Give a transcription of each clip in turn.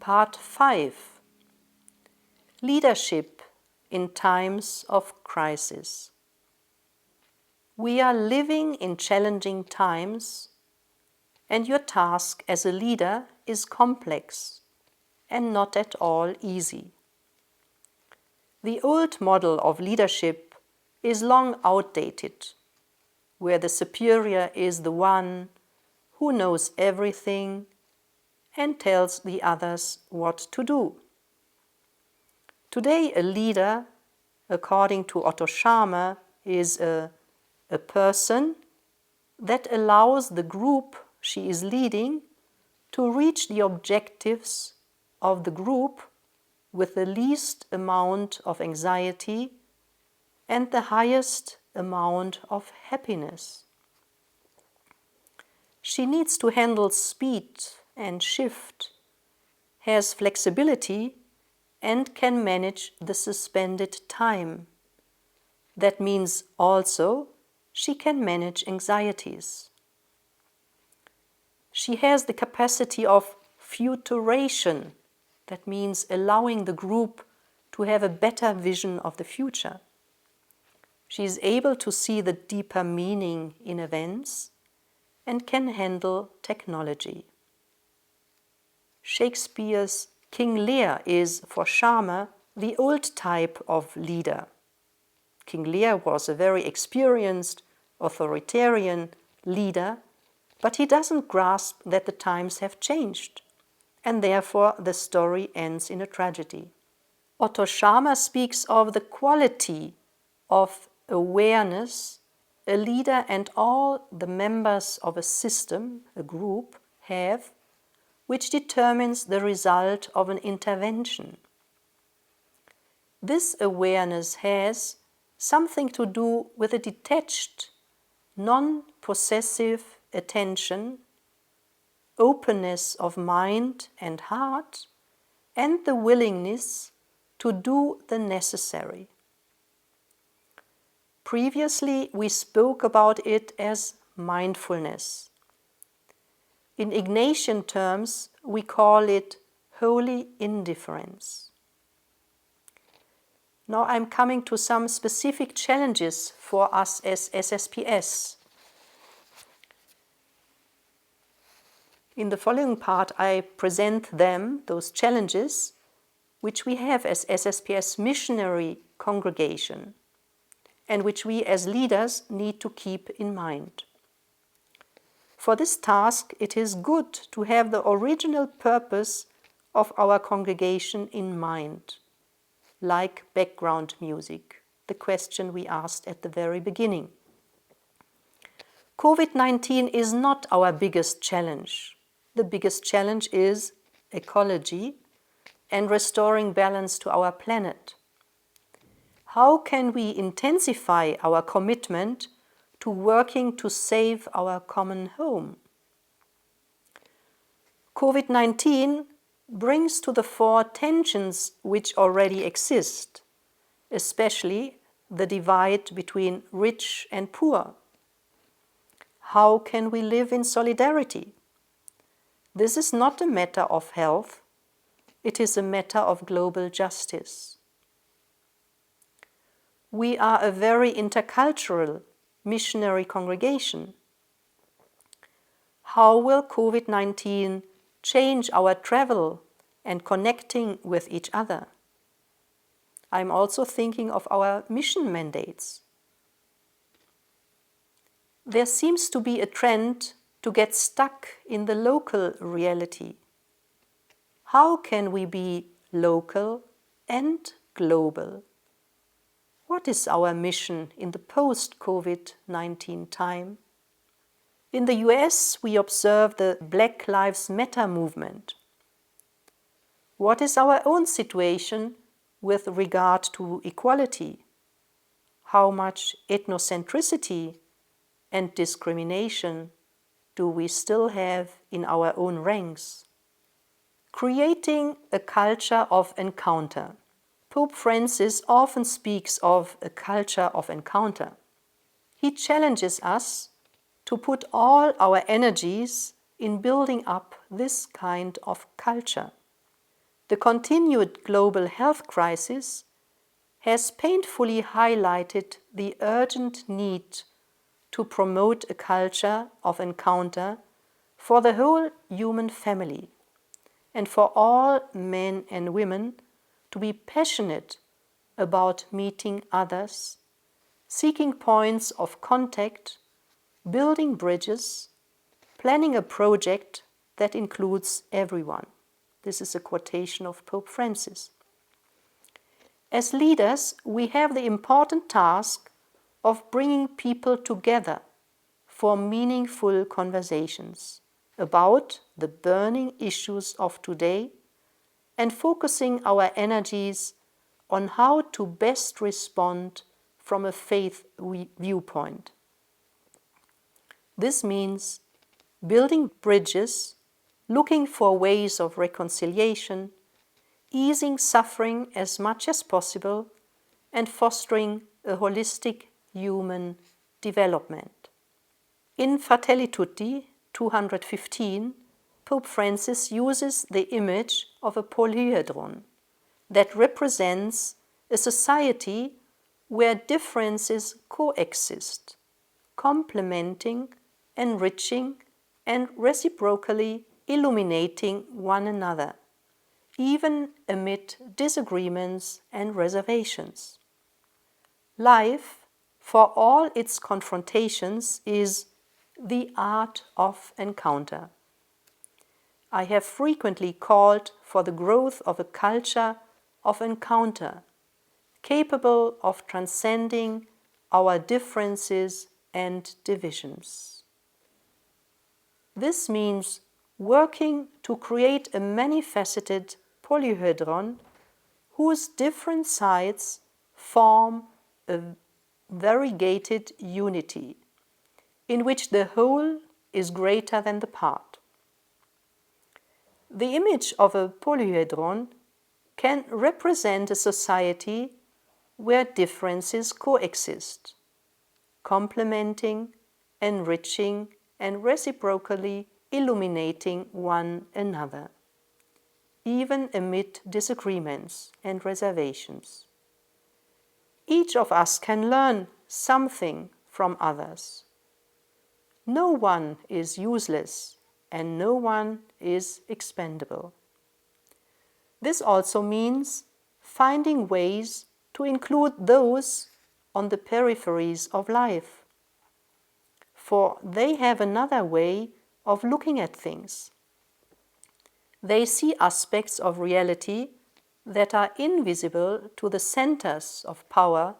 Part 5. Leadership in times of crisis. We are living in challenging times, and your task as a leader is complex and not at all easy. The old model of leadership is long outdated, where the superior is the one who knows everything and tells the others what to do. Today, a leader, according to Otto-Scharmer, is a person that allows the group she is leading to reach the objectives of the group with the least amount of anxiety and the highest amount of happiness. She needs to handle speed and shift, has flexibility, and can manage the suspended time. That means also she can manage anxieties. She has the capacity of futuration. That means allowing the group to have a better vision of the future. She is able to see the deeper meaning in events and can handle technology. Shakespeare's King Lear is, for Scharmer, the old type of leader. King Lear was a very experienced, authoritarian leader, but he doesn't grasp that the times have changed, and therefore the story ends in a tragedy. Otto-Scharmer speaks of the quality of awareness a leader and all the members of a system, a group, have, which determines the result of an intervention. This awareness has something to do with a detached, non-possessive attention, openness of mind and heart, and the willingness to do the necessary. Previously, we spoke about it as mindfulness. In Ignatian terms, we call it holy indifference. Now I'm coming to some specific challenges for us as SSpS. In the following part, I present them, those challenges, which we have as SSpS missionary congregation, and which we as leaders need to keep in mind. For this task, it is good to have the original purpose of our congregation in mind, like background music, the question we asked at the very beginning. COVID-19 is not our biggest challenge. The biggest challenge is ecology and restoring balance to our planet. How can we intensify our commitment to working to save our common home? COVID-19 brings to the fore tensions which already exist, especially the divide between rich and poor. How can we live in solidarity? This is not a matter of health, it is a matter of global justice. We are a very intercultural missionary congregation. How will COVID-19 change our travel and connecting with each other? I'm also thinking of our mission mandates. There seems to be a trend to get stuck in the local reality. How can we be local and global? What is our mission in the post-COVID-19 time? In the US, we observe the Black Lives Matter movement. What is our own situation with regard to equality? How much ethnocentricity and discrimination do we still have in our own ranks? Creating a culture of encounter. Pope Francis often speaks of a culture of encounter. He challenges us to put all our energies in building up this kind of culture. The continued global health crisis has painfully highlighted the urgent need to promote a culture of encounter for the whole human family and for all men and women to be passionate about meeting others, seeking points of contact, building bridges, planning a project that includes everyone. This is a quotation of Pope Francis. As leaders, we have the important task of bringing people together for meaningful conversations about the burning issues of today and focusing our energies on how to best respond from a faith viewpoint. This means building bridges, looking for ways of reconciliation, easing suffering as much as possible, and fostering a holistic human development. In Fratelli Tutti 215, Pope Francis uses the image of a polyhedron that represents a society where differences coexist, complementing, enriching, and reciprocally illuminating one another, even amid disagreements and reservations. Life, for all its confrontations, is the art of encounter. I have frequently called for the growth of a culture of encounter, capable of transcending our differences and divisions. This means working to create a many-faceted polyhedron whose different sides form a variegated unity, in which the whole is greater than the part. The image of a polyhedron can represent a society where differences coexist, complementing, enriching, and reciprocally illuminating one another, even amid disagreements and reservations. Each of us can learn something from others. No one is useless and no one is expendable. This also means finding ways to include those on the peripheries of life, for they have another way of looking at things. They see aspects of reality that are invisible to the centers of power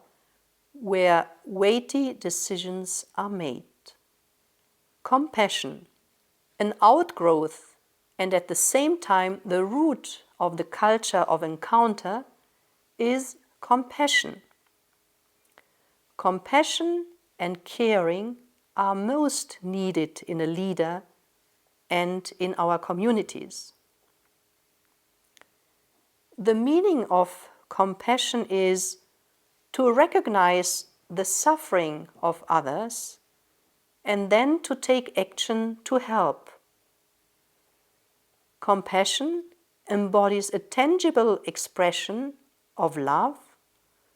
where weighty decisions are made. Compassion, an outgrowth and at the same time the root of the culture of encounter, is compassion. Compassion and caring are most needed in a leader and in our communities. The meaning of compassion is to recognize the suffering of others and then to take action to help. Compassion embodies a tangible expression of love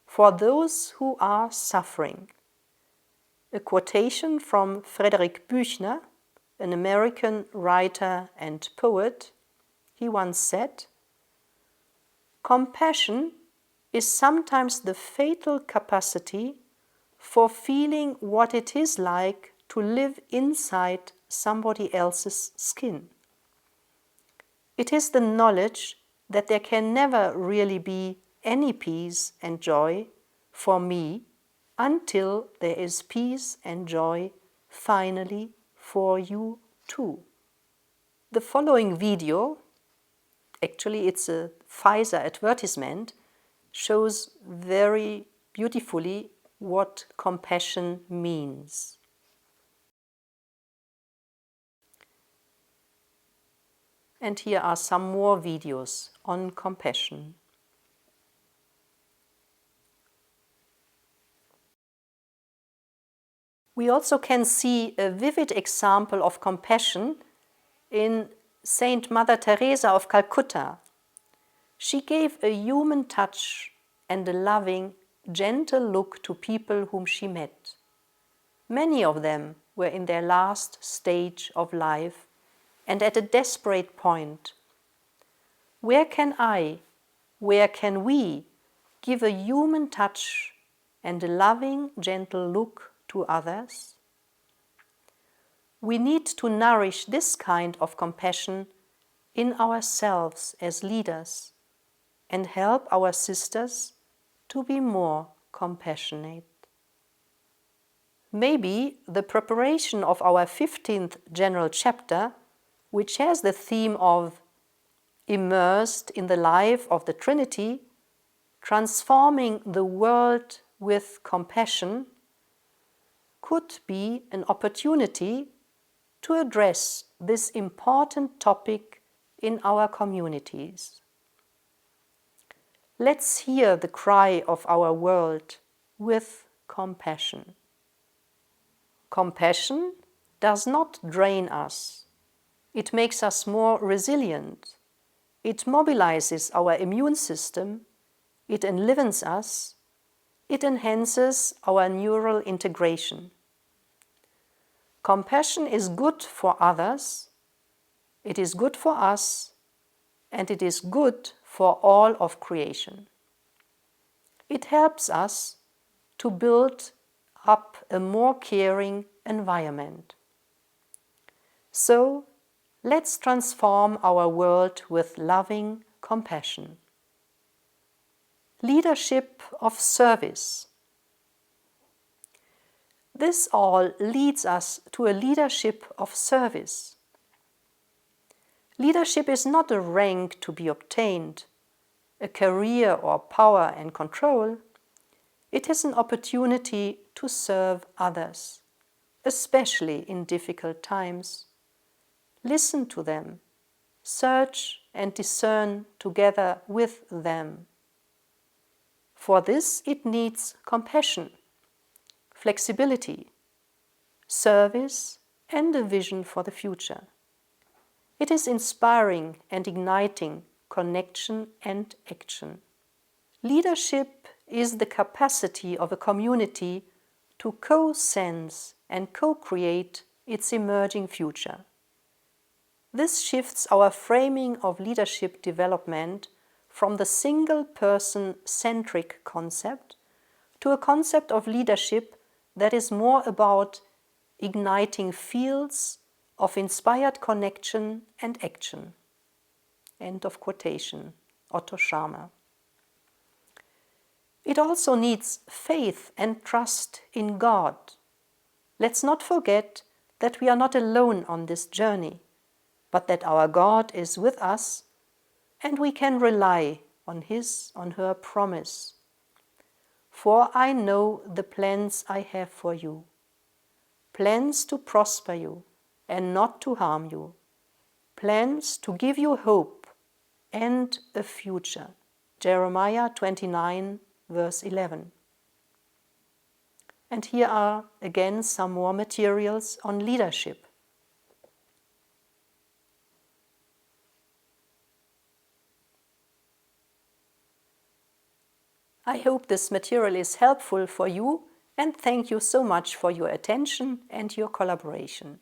for those who are suffering. A quotation from Friedrich Büchner, an American writer and poet. He once said, "Compassion is sometimes the fatal capacity for feeling what it is like to live inside somebody else's skin. It is the knowledge that there can never really be any peace and joy for me until there is peace and joy finally for you too." The following video, actually it's a Pfizer advertisement, shows very beautifully what compassion means. And here are some more videos on compassion. We also can see a vivid example of compassion in Saint Mother Teresa of Calcutta. She gave a human touch and a loving, gentle look to people whom she met. Many of them were in their last stage of life and at a desperate point. Where can we give a human touch and a loving, gentle look to others? We need to nourish this kind of compassion in ourselves as leaders and help our sisters to be more compassionate. Maybe the preparation of our 15th general chapter, which has the theme of immersed in the life of the Trinity, transforming the world with compassion, could be an opportunity to address this important topic in our communities. Let's hear the cry of our world with compassion. Compassion does not drain us. It makes us more resilient. It mobilizes our immune system. It enlivens us. It enhances our neural integration. Compassion is good for others, it is good for us, and it is good for all of creation. It helps us to build up a more caring environment. So, let's transform our world with loving compassion. Leadership of service. This all leads us to a leadership of service. Leadership is not a rank to be obtained, a career or power and control. It is an opportunity to serve others, especially in difficult times. Listen to them, search and discern together with them. For this it needs compassion, flexibility, service, and a vision for the future. It is inspiring and igniting connection and action. Leadership is the capacity of a community to co-sense and co-create its emerging future. This shifts our framing of leadership development from the single-person-centric concept to a concept of leadership that is more about igniting fields of inspired connection and action. End of quotation. Otto-Scharmer. It also needs faith and trust in God. Let's not forget that we are not alone on this journey, but that our God is with us and we can rely on her promise. For I know the plans I have for you, plans to prosper you and not to harm you, plans to give you hope and a future. Jeremiah 29, verse 11. And here are again some more materials on leadership. I hope this material is helpful for you, and thank you so much for your attention and your collaboration.